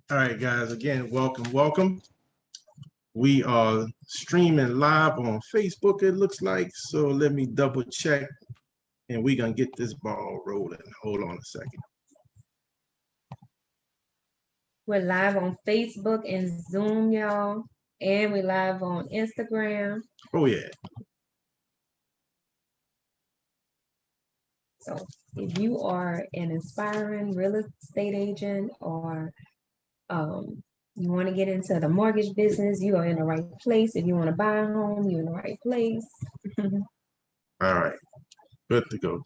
All right, guys, again, welcome. We are streaming live on Facebook, it looks like. So let me double check and we're going to get this ball rolling. Hold on a second. We're live on Facebook and Zoom, y'all. And we're live on Instagram. Oh, yeah. So if you are an aspiring real estate agent or you want to get into the mortgage business, you are in the right place. If you want to buy a home, you're in the right place. All right. Good to go.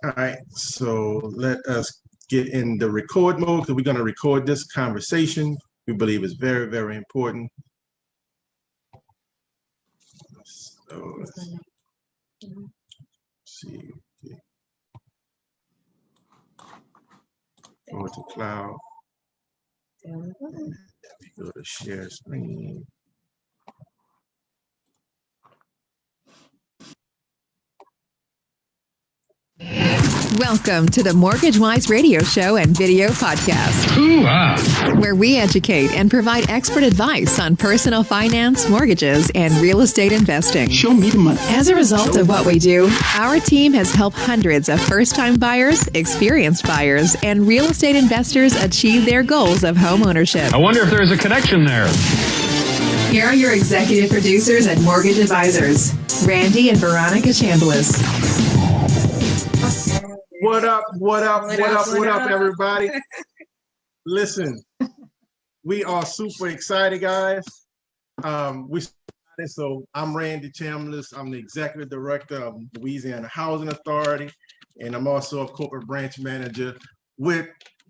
All right. So let us get in the record mode because we're going to record this conversation. We believe it's very, very important. So let's see. Go to cloud. Let me go to share screen. Welcome to the Mortgage Wise radio show and video podcast, where we educate and provide expert advice on personal finance, mortgages, and real estate investing. Show me the money. As a result of what we do, our team has helped hundreds of first-time buyers, experienced buyers, and real estate investors achieve their goals of home ownership. I wonder if there's a connection there. Here are your executive producers and mortgage advisors, Randy and Veronica Chambliss. What up, everybody? Listen, we are super excited, guys. So I'm Randy Chambliss. I'm the executive director of Louisiana Housing Authority, and I'm also a corporate branch manager with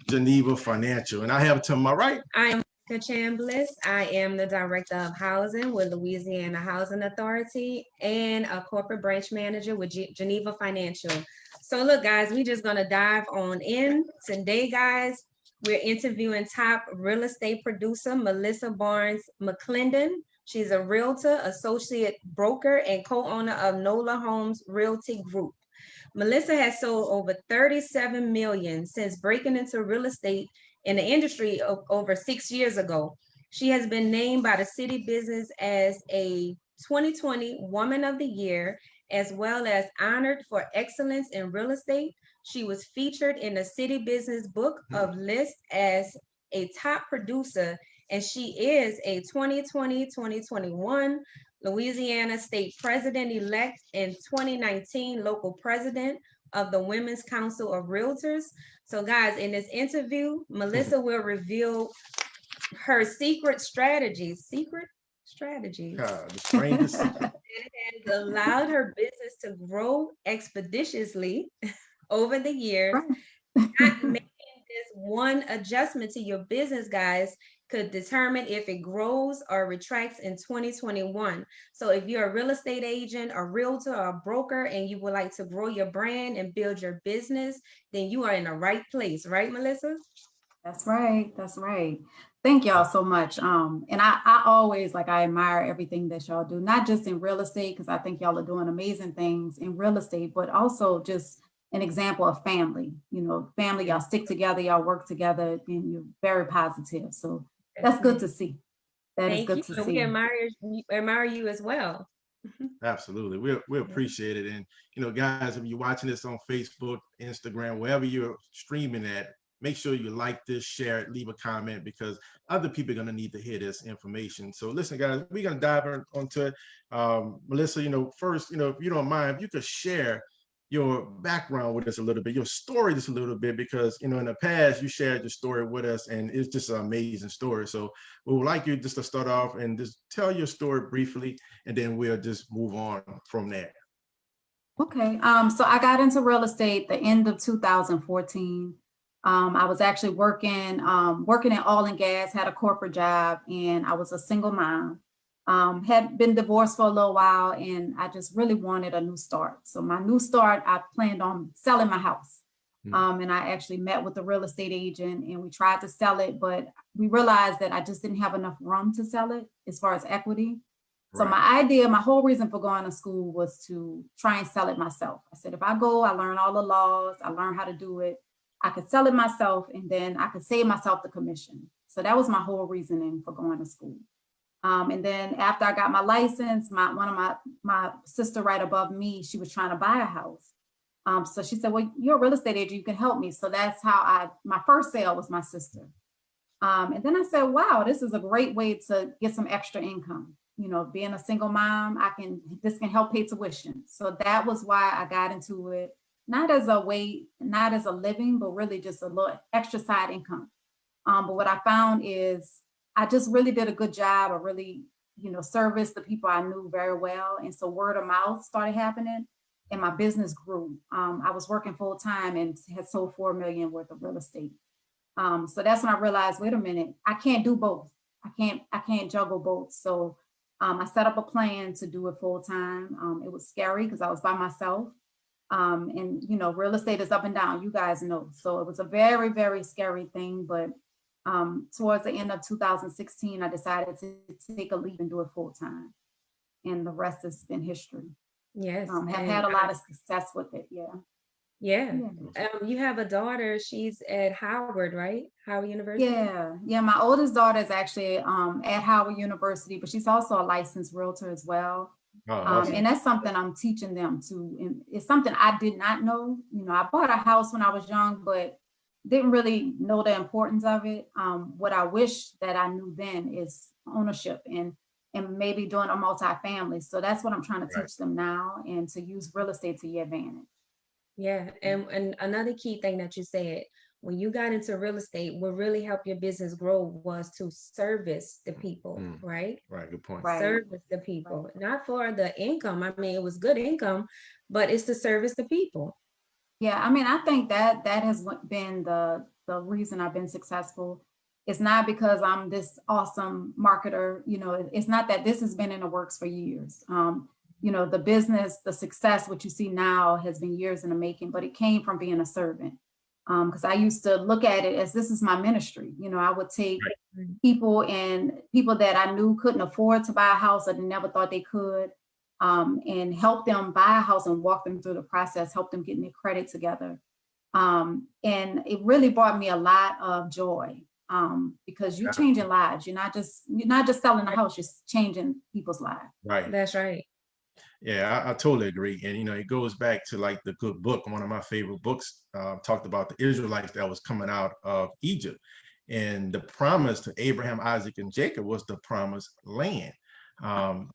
Geneva Financial. And I have to my right. I am Veronica Chambliss. I am the director of housing with Louisiana Housing Authority and a corporate branch manager with Geneva Financial. So look, guys, we're just going to dive on in. Today, guys, we're interviewing top real estate producer, Melissa Burns McClendon. She's a realtor, associate broker, and co-owner of NOLA Homes Realty Group. Melissa has sold over $37 million since breaking into real estate in the industry over 6 years ago. She has been named by the City Business as a 2020 Woman of the Year, as well as honored for excellence in real estate. She was featured in the City Business book of list as a top producer, and she is a 2020-2021 Louisiana State President-Elect and 2019 local president of the Women's Council of Realtors. So guys, in this interview, Melissa will reveal her secret strategies. The strangest secret. It has allowed her business to grow expeditiously over the years. Not making this one adjustment to your business, guys, could determine if it grows or retracts in 2021. So if you're a real estate agent, a realtor, or a broker, and you would like to grow your brand and build your business, then you are in the right place, right, Melissa? That's right. Thank y'all so much. And I always, I admire everything that y'all do, not just in real estate, because I think y'all are doing amazing things in real estate, but also just an example of family. You know, family, y'all stick together, y'all work together, and you're very positive. So that's good to see. That is good to see. We admire you as well. Absolutely. We appreciate it. And, guys, if you're watching this on Facebook, Instagram, wherever you're streaming at, make sure you like this, share it, leave a comment, because other people are going to need to hear this information. So listen, guys, we're going to dive onto it. Melissa, first, if you don't mind, if you could share your background with us a little bit, your story just a little bit, because, in the past, you shared your story with us, and it's just an amazing story. So we would like you just to start off and just tell your story briefly, and then we'll just move on from there. Okay. So I got into real estate the end of 2014. I was actually working in oil and gas, had a corporate job, and I was a single mom. Had been divorced for a little while, and I just really wanted a new start. So my new start, I planned on selling my house. And I actually met with a real estate agent, and we tried to sell it, but we realized that I just didn't have enough room to sell it as far as equity. So my whole reason for going to school was to try and sell it myself. I said, if I go, I learn all the laws, I learn how to do it. I could sell it myself, and then I could save myself the commission. So that was my whole reasoning for going to school. And then after I got my license, one of my sister right above me, she was trying to buy a house. So she said, well, you're a real estate agent, you can help me. So that's how my first sale was my sister. And then I said, wow, this is a great way to get some extra income. You know, being a single mom, this can help pay tuition. So that was why I got into it, not as a living, but really just a little extra side income. But what I found is I just really did a good job of really, service the people I knew very well. And so word of mouth started happening and my business grew. I was working full time and had sold $4 million worth of real estate. So that's when I realized, wait a minute, I can't do both. I can't juggle both. So I set up a plan to do it full time. It was scary because I was by myself. And real estate is up and down, you guys know. So it was a very, very scary thing. But towards the end of 2016, I decided to take a leap and do it full time. And the rest has been history. Yes. Have had a lot of success with it. Yeah. Yeah. You have a daughter, she's at Howard, right? Howard University? Yeah. My oldest daughter is actually at Howard University, but she's also a licensed realtor as well. Oh, awesome. And that's something I'm teaching them too. And it's something I did not know. I bought a house when I was young, but didn't really know the importance of it. What I wish that I knew then is ownership and maybe doing a multifamily. So that's what I'm trying to teach them now, and to use real estate to your advantage. Yeah. And another key thing that you said, when you got into real estate, what really helped your business grow was to service the people, right? Right. Good point. Right. Service the people, not for the income. I mean, it was good income, but it's to service the people. Yeah. I mean, I think that has been the reason I've been successful. It's not because I'm this awesome marketer. It's not that. This has been in the works for years. The business, the success, what you see now has been years in the making, but it came from being a servant. Because I used to look at it as this is my ministry. I would take people that I knew couldn't afford to buy a house or never thought they could, and help them buy a house and walk them through the process, help them get their credit together. And it really brought me a lot of joy, because you're changing lives. You're not just selling a house, you're changing people's lives. Right. That's right. Yeah, I totally agree. And, it goes back to like the good book. One of my favorite books talked about the Israelites that was coming out of Egypt. And the promise to Abraham, Isaac, and Jacob was the promised land.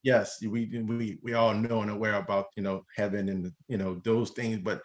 Yes, we all know and aware about, heaven and, those things. But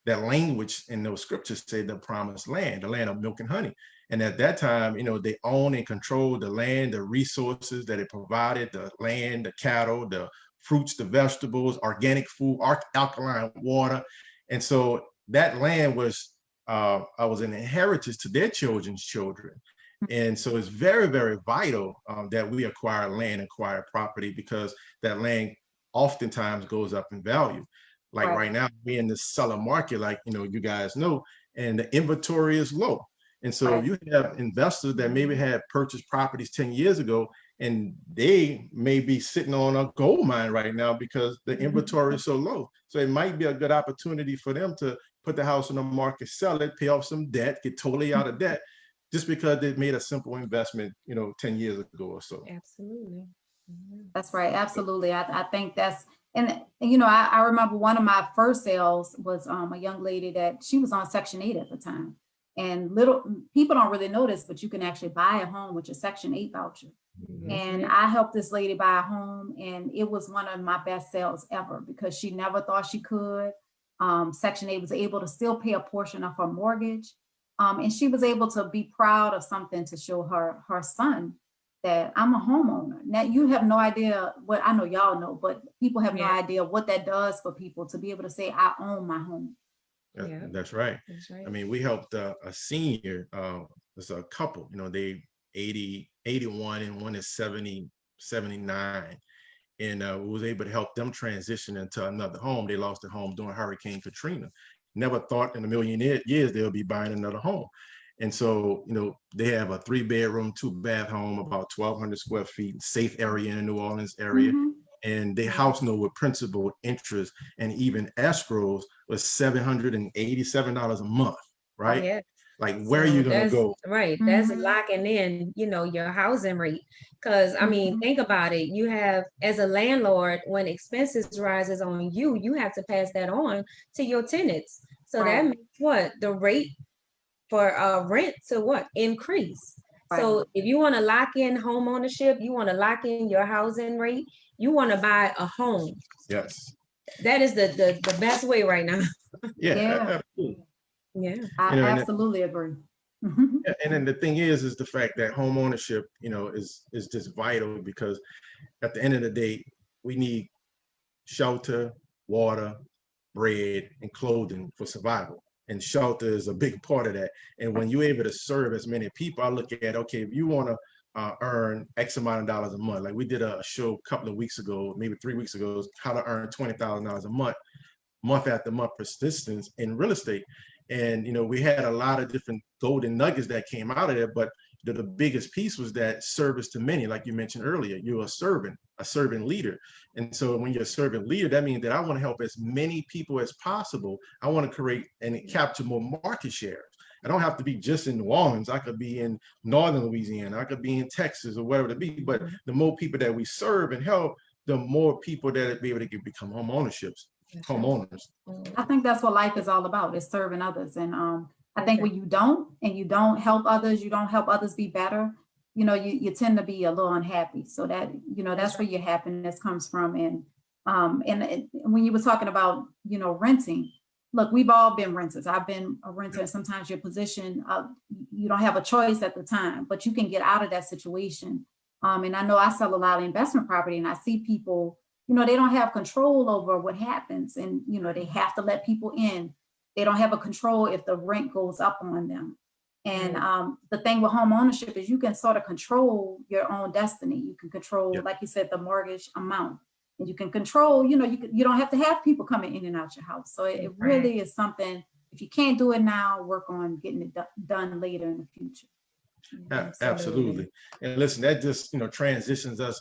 that language in those scriptures say the promised land, the land of milk and honey. And at that time, they own and control the land, the resources that it provided, the land, the cattle, the fruits, the vegetables, organic food, alkaline water. And so that land was an inheritance to their children's children. And so it's very, very vital that we acquire land, acquire property, because that land oftentimes goes up in value. Like right now, we're in the seller market, like, you guys know, and the inventory is low. And so you have investors that maybe had purchased properties 10 years ago, and they may be sitting on a gold mine right now because the inventory is so low. So it might be a good opportunity for them to put the house on the market, sell it, pay off some debt, get totally out of debt, just because they made a simple investment, 10 years ago or so. Absolutely. That's right. Absolutely. I think that's, and I remember one of my first sales was a young lady that she was on Section 8 at the time. And people don't really know this, but you can actually buy a home with your Section 8 voucher. And I helped this lady buy a home, and it was one of my best sales ever because she never thought she could. Section 8 was able to still pay a portion of her mortgage. And she was able to be proud of something to show her son that I'm a homeowner. Now, you have no idea what, I know y'all know, but people have no idea what that does for people to be able to say, I own my home. That's right. I mean, we helped a senior, there's a couple, they 81 and one is 79. And we was able to help them transition into another home. They lost their home during Hurricane Katrina. Never thought in a million years they'll be buying another home. And so, they have a 3-bedroom, 2-bath home, about 1,200 square feet, safe area in the New Orleans area. And their house note with principal, interest, and even escrows was $787 a month. right? Yeah. Like, where are you going to That's go? right. That's Mhm. locking in, your housing rate. Because I mean, Mhm. think about it. You have, as a landlord, when expenses rises on you, you have to pass that on to your tenants. So that Right. makes what the rate for rent to what increase. Right. So if you want to lock in home ownership, you want to lock in your housing rate, you want to buy a home. Yes. That is the best way right now. Yeah, Yeah. absolutely. Yeah. I And absolutely agree. Mhm. yeah, and then the thing is the fact that home ownership, is just vital, because at the end of the day, we need shelter, water, bread, and clothing for survival. And shelter is a big part of that. And when you're able to serve as many people, I look at, okay, if you want to earn X amount of dollars a month, like we did a show a couple of weeks ago, maybe 3 weeks ago, how to earn $20,000 a month after month persistence in real estate. And we had a lot of different golden nuggets that came out of there, but the biggest piece was that service to many, like you mentioned earlier. You're a servant leader. And so when you're a servant leader, that means that I want to help as many people as possible. I want to create and capture more market share. I don't have to be just in New Orleans. I could be in northern Louisiana. I could be in Texas or whatever it be. But the more people that we serve and help, the more people that be able to become homeowners. I think that's what life is all about, is serving others. And I think Okay. when you don't help others, you don't help others be better, you tend to be a little unhappy. So that's where your happiness comes from. And when you were talking about, renting, look, we've all been renters. I've been a renter, and sometimes your position, you don't have a choice at the time, but you can get out of that situation. And I know I sell a lot of investment property, and I see people, they don't have control over what happens, and, they have to let people in. They don't have a control if the rent goes up on them. And the thing with home ownership is you can sort of control your own destiny. You can control, like you said, the mortgage amount, and you can control, you don't have to have people coming in and out your house. So it really is something, if you can't do it now, work on getting it done later in the future. Absolutely. And listen, that just transitions us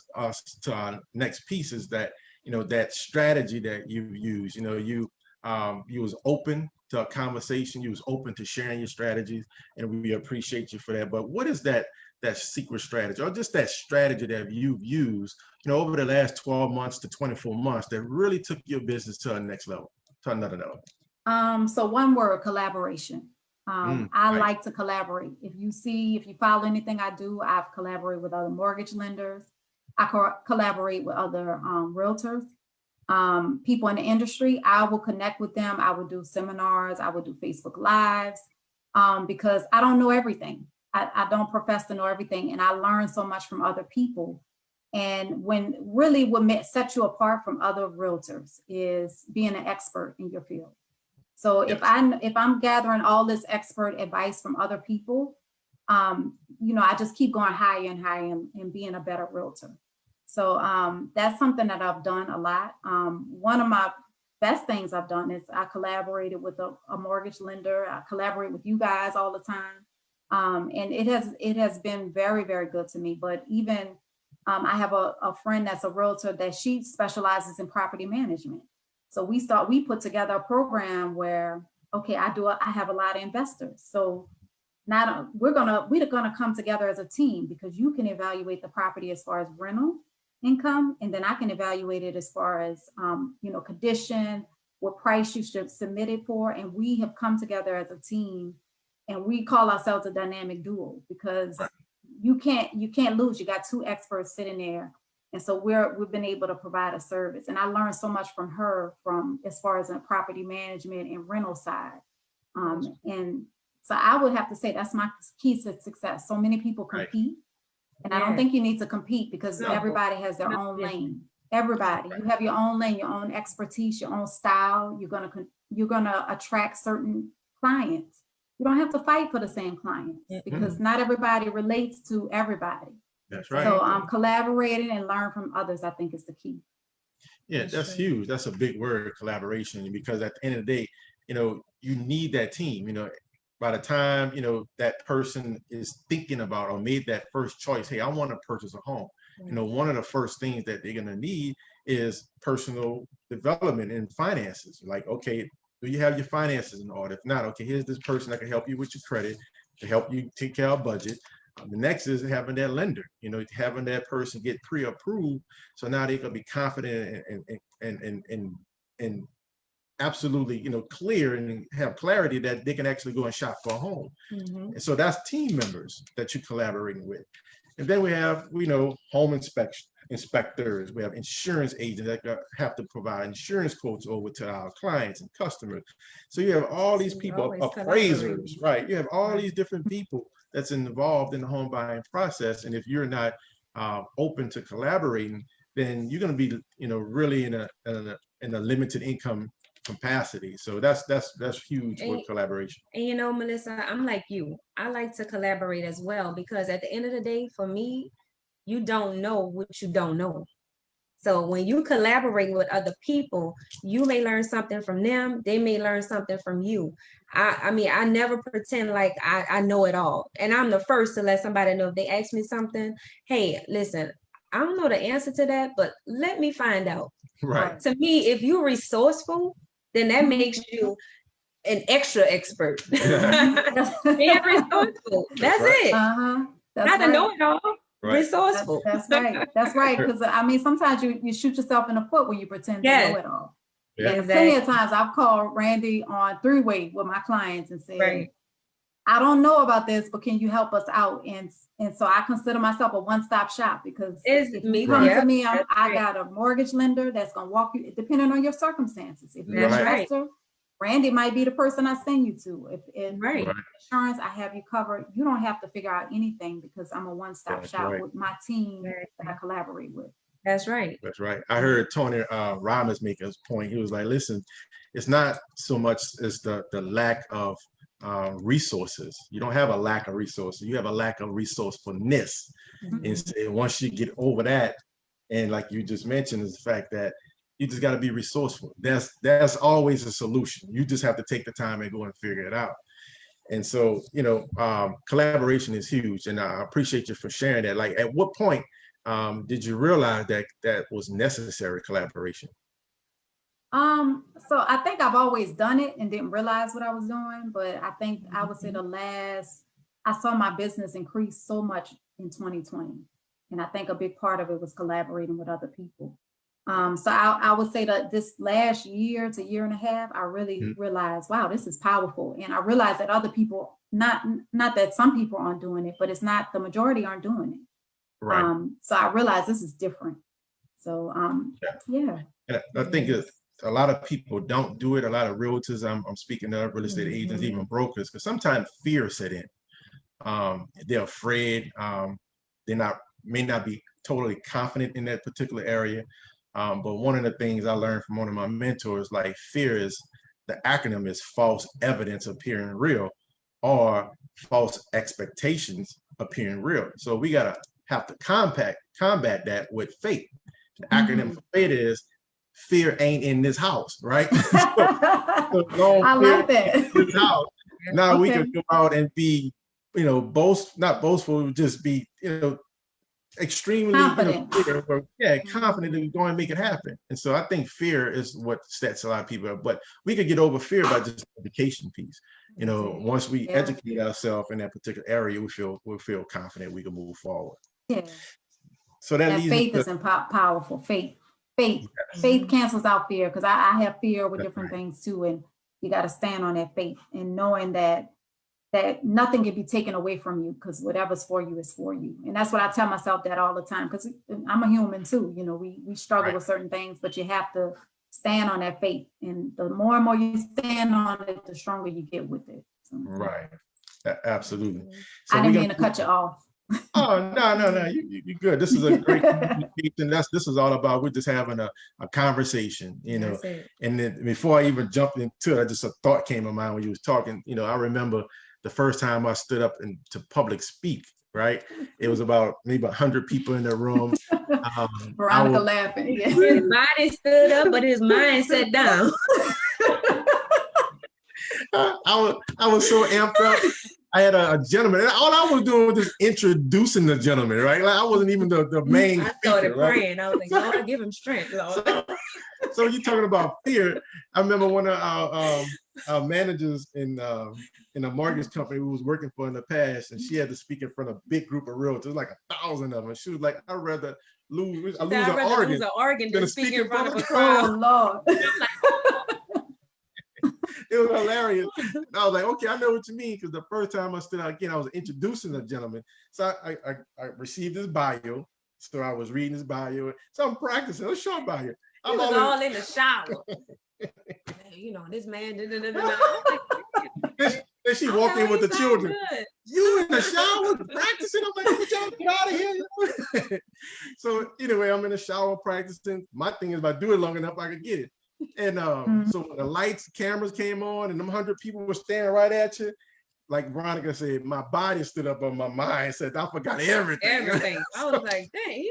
to our next piece, is that that strategy that you use. You was open to a conversation. You was open to sharing your strategies, and we appreciate you for that. But what is that secret strategy, or just that strategy that you've used over the last 12 months to 24 months that really took your business to a next level, to another level? So one word: collaboration. I right. like to collaborate. If you follow anything I do, I've collaborated with other mortgage lenders. I collaborate with other realtors, people in the industry. I will connect with them. I will do seminars. I will do Facebook Lives, because I don't know everything. I don't profess to know everything, and I learn so much from other people. And what sets you apart from other realtors is being an expert in your field. So Yes. if I'm gathering all this expert advice from other people, I just keep going higher and higher and being a better realtor. So that's something that I've done a lot. One of my best things I've done is I collaborated with a mortgage lender. I collaborate with you guys all the time. And it has been very, very good to me. But even I have a friend that's a realtor that she specializes in property management. So we put together a program where, okay, I have a lot of investors. So we're gonna come together as a team, because you can evaluate the property as far as rental income, and then I can evaluate it as far as condition, what price you should submit it for. And we have come together as a team, and we call ourselves a dynamic duo, because you can't lose. You got two experts sitting there. And so we've been able to provide a service. And I learned so much from her, as far as a property management and rental side. And so I would have to say that's my key to success. So many people compete. And I don't think you need to compete, because everybody has their own lane. Everybody, you have your own lane, your own expertise, your own style. You're gonna attract certain clients. You don't have to fight for the same clients, because not everybody relates to everybody. That's right. So collaborating and learn from others, I think, is the key. Yeah, that's huge. That's a big word, collaboration, because at the end of the day, you need that team. By the time that person is thinking about or made that first choice, hey, I want to purchase a home. One of the first things that they're going to need is personal development and finances. Like, okay, Do you have your finances in order? If not, okay, here's this person that can help you with your credit, to help you take care of budget. The next is having that lender, having that person get pre-approved. So now they can be confident and absolutely, clear and have clarity that they can actually go and shop for a home. And so that's team members that you're collaborating with. And then we have, home inspectors. We have insurance agents that have to provide insurance quotes over to our clients and customers. So you have all these people, appraisers, right? You have all these different people that's involved in the home buying process. And if you're not open to collaborating, then you're going to be, really in a limited income capacity. So that's huge with collaboration. And Melissa, I'm like you. I like to collaborate as well, because at the end of the day, for me, you don't know what you don't know. So when you collaborate with other people, you may learn something from them. They may learn something from you. I mean, I never pretend like I know it all. And I'm the first to let somebody know if they ask me something. Hey, listen, I don't know the answer to that, but let me find out. Right. To me, if you're resourceful, then that makes you an extra expert. Being resourceful. That's it. That's Not to know it all. Right. Resourceful. That's right. That's right. Because I mean, sometimes you shoot yourself in the foot when you pretend to know it all. Yeah. And plenty of times I've called Randy on three-way with my clients and said, I don't know about this, but can you help us out? And so I consider myself a one-stop shop, because if you come to me, I got a mortgage lender that's going to walk you, depending on your circumstances. If you're an investor, Randy might be the person I send you to. If insurance, I have you covered. You don't have to figure out anything, because I'm a one-stop shop with my team that I collaborate with. That's right. That's right. I heard Tony Robbins make his point. He was like, listen, it's not so much as the lack of resources. You don't have a lack of resources. You have a lack of resourcefulness. And so once you get over that, and like you just mentioned, is the fact that you just got to be resourceful. That's always a solution. You just have to take the time and go and figure it out. And so, collaboration is huge. And I appreciate you for sharing that. Like, at what point did you realize that was necessary collaboration? So I think I've always done it and didn't realize what I was doing, but I think I would say I saw my business increase so much in 2020. And I think a big part of it was collaborating with other people. So I would say that this last year to year and a half, I really realized, wow, this is powerful. And I realized that other people, not that some people aren't doing it, but it's not, the majority aren't doing it. Right. So I realized this is different. So, yeah. And I think a lot of people don't do it. A lot of realtors, I'm speaking of, real estate agents, even brokers, because sometimes fear set in. They're afraid. They may not be totally confident in that particular area. But one of the things I learned from one of my mentors, like, fear is, the acronym is false evidence appearing real, or false expectations appearing real. So we have to combat that with faith. The acronym for faith is, fear ain't in this house, right? I like that. This house. Now we can go out and be, not boastful, just be, extremely confident. Confident that we're going to make it happen. And so I think fear is what sets a lot of people up. But we could get over fear by just the education piece. Once we educate ourselves in that particular area, we'll feel confident we can move forward. Yeah. So that faith is powerful. Faith cancels out fear, because I have fear with different things too, and you got to stand on that faith and knowing that nothing can be taken away from you, because whatever's for you is for you. And that's what I tell myself that all the time, because I'm a human too. We struggle with certain things, but you have to stand on that faith. And the more and more you stand on it, the stronger you get with it. So, right. Absolutely. So I didn't mean to cut you off. Oh, no, you're good. This is a great communication. This is all about, we're just having a conversation, And then before I even jumped into it, just a thought came to mind when you was talking. I remember the first time I stood up to public speak, right? It was about maybe 100 people in the room. Veronica laughing. Yeah. His body stood up, but his mind sat down. I was so amped up. I had a gentleman, and all I was doing was just introducing the gentleman, right? Like, I wasn't even the main I started speaker, praying. Right? I was like, Lord, give him strength, Lord. So you're talking about fear. I remember one of our managers in a mortgage company who was working for in the past, and she had to speak in front of a big group of realtors, like 1,000 of them. She was like, "I'd rather lose an organ than to speak in front of a Oh crowd." Lord. It was hilarious. And I was like, okay, I know what you mean, because the first time I stood out again, I was introducing a gentleman. So I received his bio. So I was reading his bio. So I'm practicing a short bio. He was all in the shower. You know, this man. Then she walked in with the children. Good. You in the shower practicing? I'm like, y'all get out of here. So anyway, I'm in the shower practicing. My thing is, if I do it long enough, I can get it. And so when the lights, cameras came on, and them 100 people were staring right at you, like Veronica said, my body stood up on my mind, said I forgot everything. Everything. I was like, dang,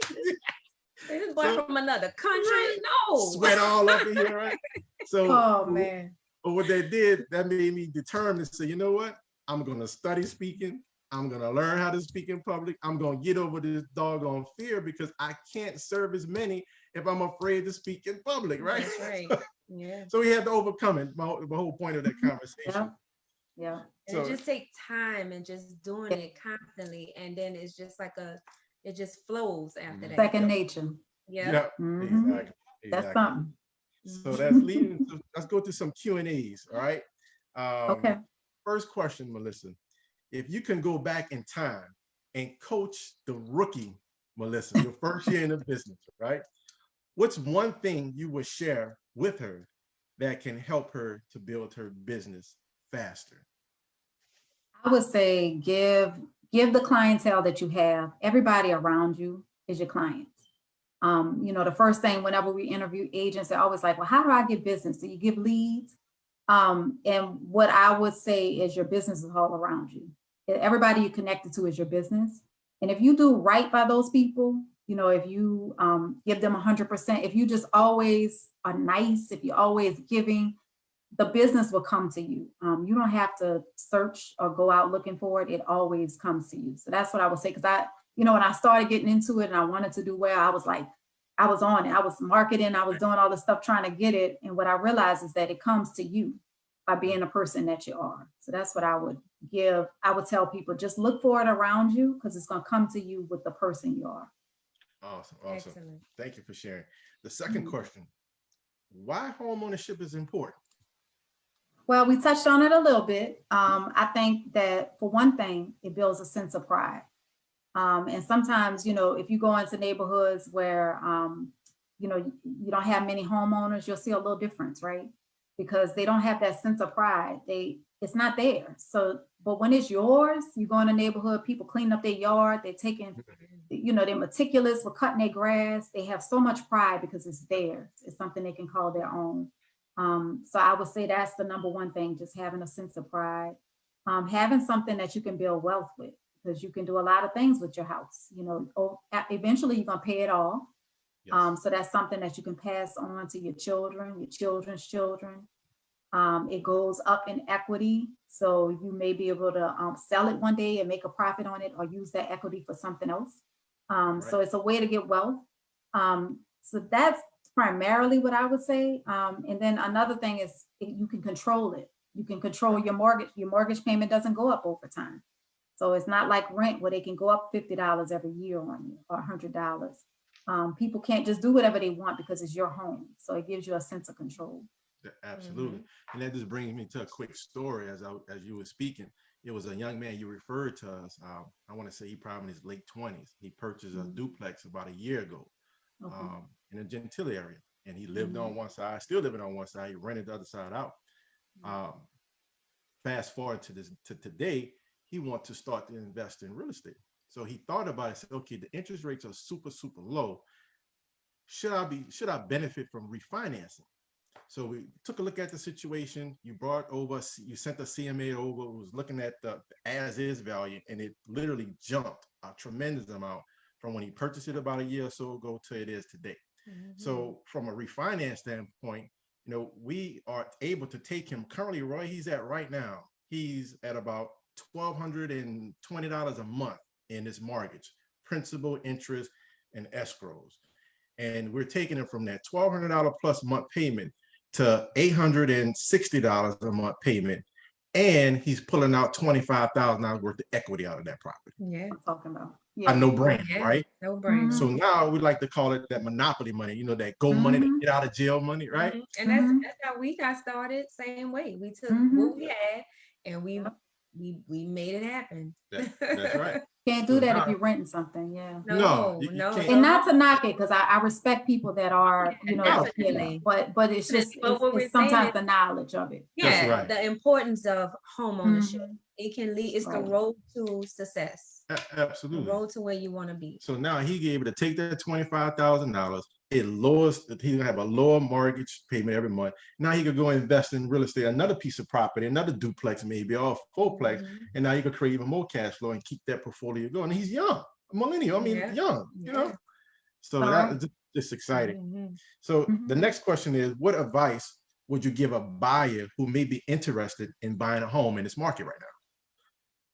this boy from another country. No. Sweat all up in here, right? So Oh man. But what they did, that made me determined to say, you know what? I'm gonna study speaking. I'm gonna learn how to speak in public. I'm gonna get over this doggone fear, because I can't serve as many if I'm afraid to speak in public, right? That's right. Yeah. So we had to overcome it. The whole point of that conversation. Yeah. And it just takes time and just doing it constantly, and then it's just like it just flows after that. Second nature. Yeah. Exactly. That's something. So that's leading. Let's go to some Q&As. All right. Okay. First question, Melissa. If you can go back in time and coach the rookie Melissa, your first year in the business, right? What's one thing you would share with her that can help her to build her business faster? I would say give the clientele that you have. Everybody around you is your clients. You know, the first thing whenever we interview agents, they're always like, well, how do I get business? Do you give leads? And what I would say is your business is all around you. Everybody you connected to is your business. And if you do right by those people, you know, if you give them 100%, if you just always are nice, if you're always giving, the business will come to you. You don't have to search or go out looking for it. It always comes to you. So that's what I would say. Because when I started getting into it and I wanted to do well, I was like, I was on it. I was marketing. I was doing all this stuff trying to get it. And what I realized is that it comes to you by being the person that you are. So that's what I would give. I would tell people, just look for it around you, because it's going to come to you with the person you are. Awesome. Excellent. Thank you for sharing. The second question, why homeownership is important? Well, we touched on it a little bit. I think that for one thing, it builds a sense of pride. And sometimes, if you go into neighborhoods where, you don't have many homeowners, you'll see a little difference, right? Because they don't have that sense of pride. It's not there. So, but when it's yours, you go in a neighborhood, people clean up their yard, they're taking, they're meticulous with cutting their grass. They have so much pride because it's theirs. It's something they can call their own. So I would say that's the number one thing, just having a sense of pride, having something that you can build wealth with, because you can do a lot of things with your house. Eventually you're going to pay it off. Yes. So that's something that you can pass on to your children, your children's children. It goes up in equity. So you may be able to sell it one day and make a profit on it, or use that equity for something else. Right. So it's a way to get wealth. So that's primarily what I would say. And then another thing is you can control it. You can control your mortgage. Your mortgage payment doesn't go up over time. So it's not like rent where they can go up $50 every year on you, or $100. People can't just do whatever they want because it's your home. So it gives you a sense of control. Yeah, absolutely. And that just brings me to a quick story. As you were speaking, it was a young man you referred to us. I want to say he probably in his late 20s. He purchased a duplex about a year ago. Okay. In a Gentilly area, and he lived on one side, still living on one side. He rented the other side out. Fast forward to today, he wants to start to invest in real estate. So he thought about it, said, okay, the interest rates are super, super low. Should I benefit from refinancing? So we took a look at the situation. You sent the CMA over, who was looking at the as-is value, and it literally jumped a tremendous amount from when he purchased it about a year or so ago to it is today. So from a refinance standpoint, we are able to take him currently, Roy, he's at about $1,220 a month in his mortgage, principal, interest, and escrows. And we're taking it from that $1,200 plus month payment to $860 a month payment. And he's pulling out $25,000 worth of equity out of that property. Yeah. I'm talking about. A no-brainer, Yeah. right? No brainer. So now we like to call it that monopoly money, you know, that go money, to get out of jail money, right? And that's how we got started. Same way. We took what we had and we made it happen. That's right. Can't do that if you're renting something. Yeah. No. And not to knock it, because I respect people that are, you know, Definitely. but it's just But it's sometimes the knowledge of it. Yeah, right. The importance of home ownership. It can lead. It's the Right. road to success. Absolutely. The road to where you want to be. So now he able to take that $25,000. It lowers. He's gonna have a lower mortgage payment every month. Now he could go invest in real estate, another piece of property, another duplex maybe, or a fourplex, and now you could create even more cash flow and keep that portfolio going. And he's young, a millennial. I mean, young. You know. So that's just exciting. So the next question is, what advice would you give a buyer who may be interested in buying a home in this market right now?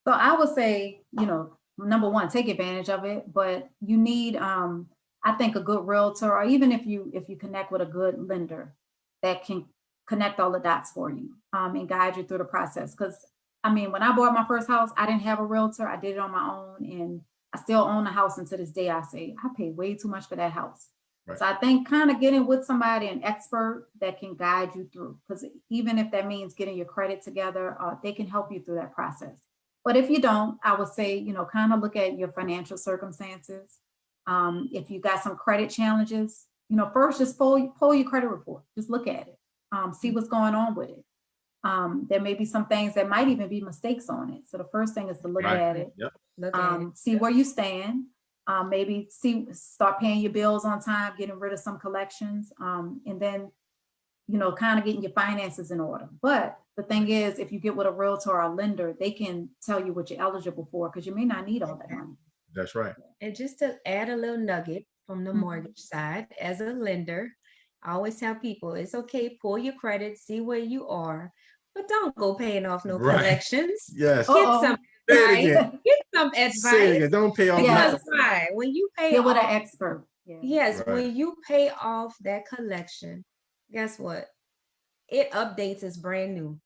So I would say, you know, number one, take advantage of it, but you need, I think, a good realtor, or even if you connect with a good lender that can connect all the dots for you and guide you through the process. Because I mean, when I bought my first house, I didn't have a realtor. I did it on my own, and I still own the house. And to this day, I say I paid way too much for that house. Right. So I think kind of getting with somebody, an expert that can guide you through, because even if that means getting your credit together, they can help you through that process. But if you don't, I would say, you know, kind of look at your financial circumstances. If you got some credit challenges, you know, first just pull your credit report. Just look at it. See what's going on with it. There may be some things that might even be mistakes on it. So the first thing is to look at it. Yep. See where you stand. Maybe start paying your bills on time, getting rid of some collections, and then, you know, kind of getting your finances in order. But the thing is, if you get with a realtor or a lender, they can tell you what you're eligible for, because you may not need all that money. That's right. And just to add a little nugget from the mortgage side, as a lender, I always tell people, it's okay, pull your credit, see where you are, but don't go paying off no collections. Yes. Get some advice. Get some advice. Don't pay off. Because when you pay Get with off, an expert. yes, when you pay off that collection, guess what? It updates as brand new.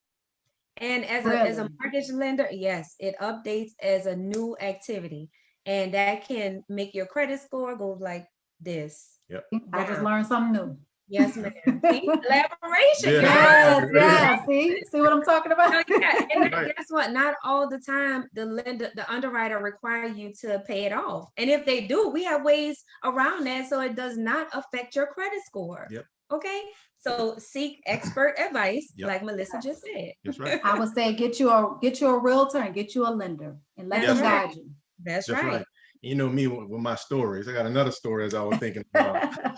And as a mortgage lender, yes, it updates as a new activity. And that can make your credit score go like this. Yep. I just learned something new. Yes, ma'am. See, collaboration. Yes. See what I'm talking about? And guess what? Not all the time the underwriter require you to pay it off. And if they do, we have ways around that so it does not affect your credit score. Yep. Okay. So seek expert advice, like Melissa just said. That's right. I would say get you a realtor and get you a lender and let them guide you. That's right. You know me with my stories. I got another story as I was thinking about.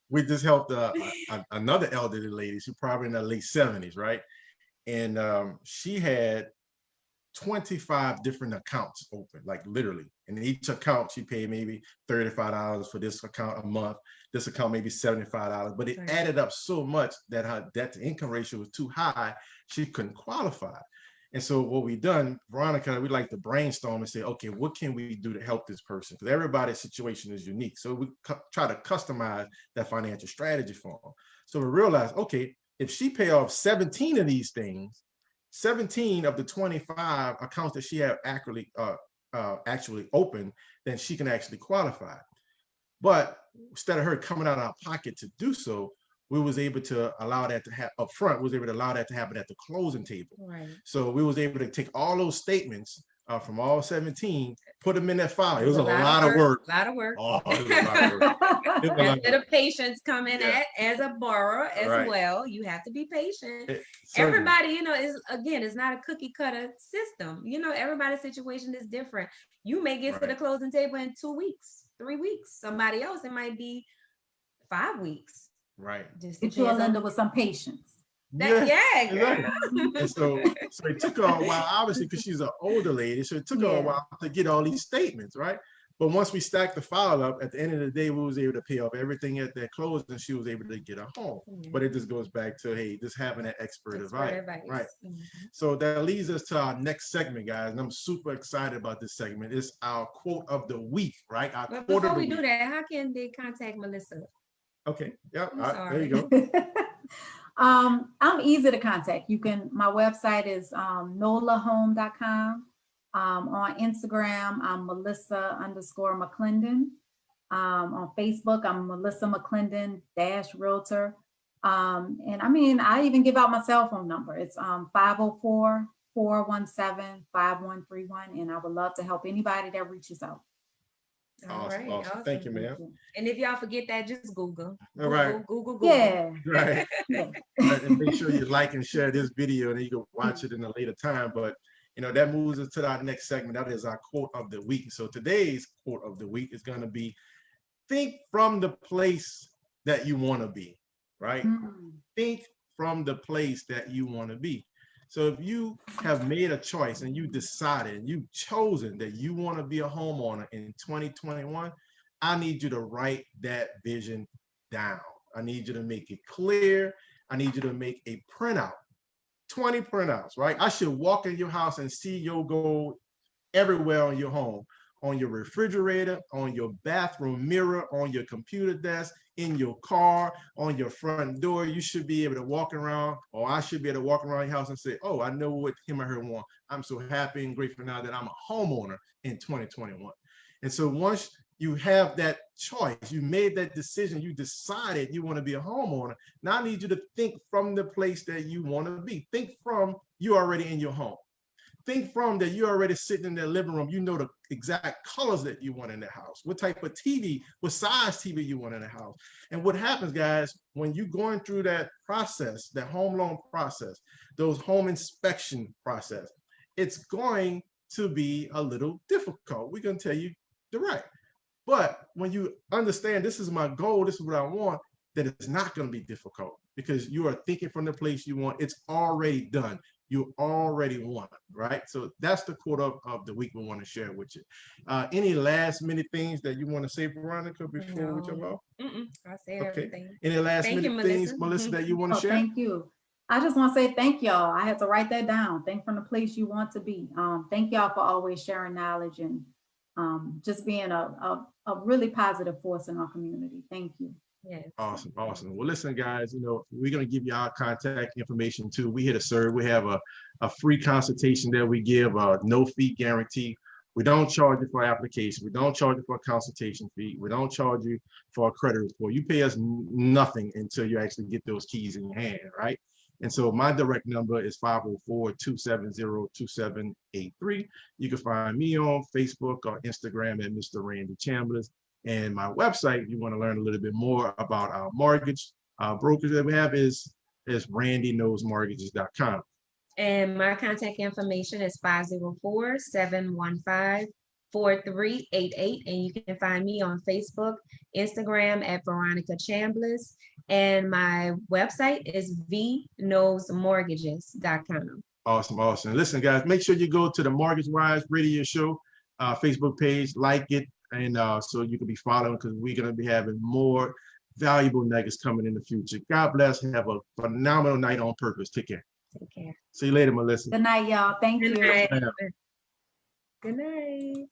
We just helped another elderly lady. She's probably in her late 70s, right? And she had 25 different accounts open, like literally. And each account she paid maybe $35 for this account a month. This account maybe $75, but it added up so much that her debt to income ratio was too high. She couldn't qualify. And so what we done, Veronica, we like to brainstorm and say, okay, what can we do to help this person? Because everybody's situation is unique. So we try to customize that financial strategy for them. So we realized, okay, if she pay off 17 of these things, 17 of the 25 accounts that she had actually open, then she can actually qualify. But instead of her coming out of our pocket to do so, we was able to allow that to happen up front. We was able to allow that to happen at the closing table. Right. So we was able to take all those statements from all 17, put them in that file. It was a lot of work. A lot of work. Oh, it was a lot of work. That's where the patience come in at as a borrower as well. You have to be patient. Everybody, you know, it's not a cookie cutter system. You know, everybody's situation is different. You may get to the closing table in 2 weeks, 3 weeks. Somebody else, it might be 5 weeks. Right. Just get you a lender with some patience. Exactly. And so it took her a while, obviously, because she's an older lady. So it took her a while to get all these statements, right? But once we stacked the file up, at the end of the day, we was able to pay off everything at that close, and she was able to get a home. But it just goes back to, hey, just having that expert advice. Right. So that leads us to our next segment, guys. And I'm super excited about this segment. It's our quote of the week, right? But before we do that, how can they contact Melissa? Okay. Yeah. There you go. I'm easy to contact. My website is NOLAhome.com. On Instagram, I'm Melissa_McClendon. On Facebook, I'm Melissa McClendon -Realtor. And I mean, I even give out my cell phone number. It's 504-417-5131. And I would love to help anybody that reaches out. Awesome. Thank you, ma'am. And if y'all forget that, just Google. All right. Google. Yeah. Right. And make sure you like and share this video, and then you can watch it in a later time. But that moves us to our next segment. That is our quote of the week. So today's quote of the week is going to be, think from the place that you want to be, right? Think from the place that you want to be. So if you have made a choice and you decided and you've chosen that you want to be a homeowner in 2021, I need you to write that vision down. I need you to make it clear. I need you to make a printout. 20 printouts, right? I should walk in your house and see your goal everywhere on your home, on your refrigerator, on your bathroom mirror, on your computer desk, in your car, on your front door. You should be able to walk around, or I should be able to walk around your house and say, oh, I know what him or her want. I'm so happy and grateful now that I'm a homeowner in 2021. And so once you have that choice, you made that decision, you decided you want to be a homeowner. Now I need you to think from the place that you want to be. Think from you already in your home. Think from that you're already sitting in the living room. You know the exact colors that you want in the house, what type of TV, what size TV you want in the house. And what happens, guys, when you're going through that process, that home loan process, those home inspection process, it's going to be a little difficult. We're going to tell you direct. But when you understand this is my goal, this is what I want, then it's not going to be difficult because you are thinking from the place you want. It's already done. You already won, right? So that's the quote of the week we want to share with you. Any last minute things that you want to say, Veronica, before we jump off? I said everything. Any last minute things, Melissa, that you want to share? Thank you. I just want to say thank y'all. I had to write that down. Think from the place you want to be. Thank y'all for always sharing knowledge and just being a really positive force in our community. Thank you. Yes. Awesome. Well, listen, guys, we're going to give you our contact information too. We here to serve. We have a free consultation that we give, no fee guarantee. We don't charge you for application. We don't charge you for a consultation fee. We don't charge you for a credit report. You pay us nothing until you actually get those keys in your hand, right? And so my direct number is 504-270-2783. You can find me on Facebook or Instagram at Mr. Randy Chambliss. And my website, if you want to learn a little bit more about our mortgage brokers that we have, is randyknowsmortgages.com. And my contact information is 504-715-4388. And you can find me on Facebook, Instagram at Veronica Chambliss. And my website is vknowsmortgages.com. Awesome. Listen, guys, make sure you go to the Mortgage Wise Radio Show Facebook page, like it, and so you can be following, because we're going to be having more valuable nuggets coming in the future. God bless. Have a phenomenal night on purpose. Take care. Take care. See you later, Melissa. Good night, y'all. Thank you. Good night.